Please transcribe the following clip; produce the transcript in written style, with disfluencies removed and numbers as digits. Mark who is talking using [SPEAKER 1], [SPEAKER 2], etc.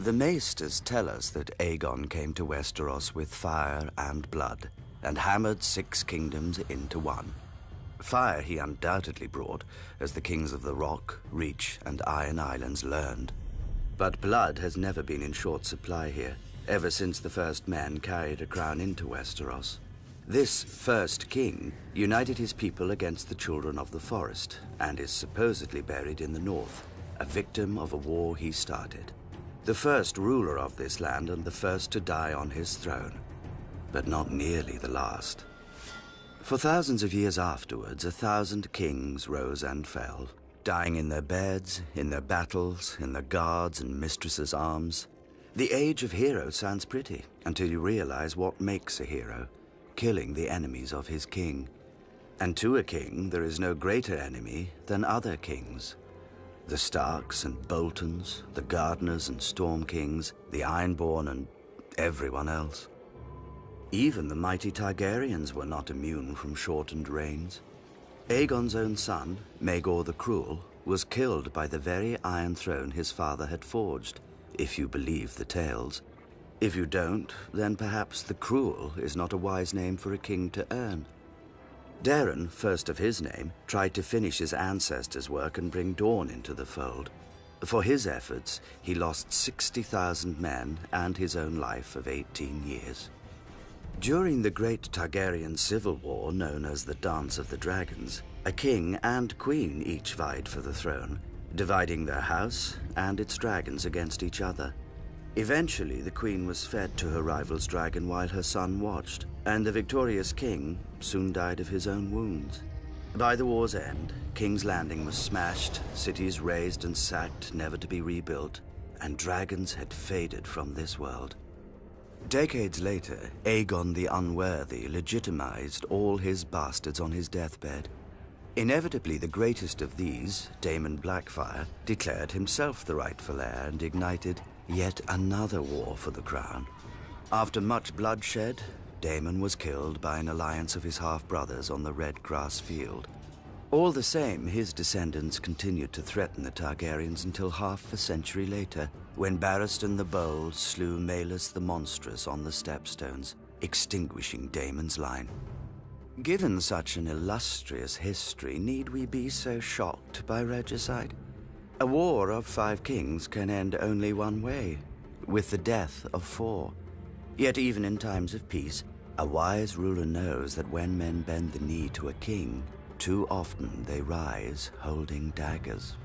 [SPEAKER 1] The maesters tell us that Aegon came to Westeros with fire and blood, and hammered 6 kingdoms into one. Fire he undoubtedly brought, as the kings of the Rock, Reach, and Iron Islands learned. But blood has never been in short supply here, ever since the first man carried a crown into Westeros. This first king united his people against the children of the forest, and is supposedly buried in the north, a victim of a war he started. The first ruler of this land and the first to die on his throne, but not nearly the last. For thousands of years afterwards, 1,000 kings rose and fell, dying in their beds, in their battles, in their guards' and mistresses' arms. The age of heroes sounds pretty until you realize what makes a hero, killing the enemies of his king. And to a king, there is no greater enemy than other kings. The Starks and Boltons, the Gardeners and Storm Kings, the Ironborn and everyone else. Even the mighty Targaryens were not immune from shortened reigns. Aegon's own son, Maegor the Cruel, was killed by the very Iron Throne his father had forged, if you believe the tales. If you don't, then perhaps the Cruel is not a wise name for a king to earn. Daeron, first of his name, tried to finish his ancestors' work and bring Dawn into the fold. For his efforts, he lost 60,000 men and his own life of 18 years. During the Great Targaryen Civil War, known as the Dance of the Dragons, a king and queen each vied for the throne, dividing their house and its dragons against each other. Eventually, the queen was fed to her rival's dragon while her son watched, and the victorious king soon died of his own wounds. By the war's end, King's Landing was smashed, cities razed and sacked, never to be rebuilt, and dragons had faded from this world. Decades later, Aegon the Unworthy legitimized all his bastards on his deathbed. Inevitably, the greatest of these, Daemon Blackfyre, declared himself the rightful heir and ignited yet another war for the crown. After much bloodshed, Daemon was killed by an alliance of his half-brothers on the Red Grass Field. All the same, his descendants continued to threaten the Targaryens until half a century later, when Barristan the Bold slew Maelys the Monstrous on the Stepstones, extinguishing Daemon's line. Given such an illustrious history, need we be so shocked by regicide? A war of 5 kings can end only one way, with the death of 4. Yet even in times of peace, a wise ruler knows that when men bend the knee to a king, too often they rise holding daggers.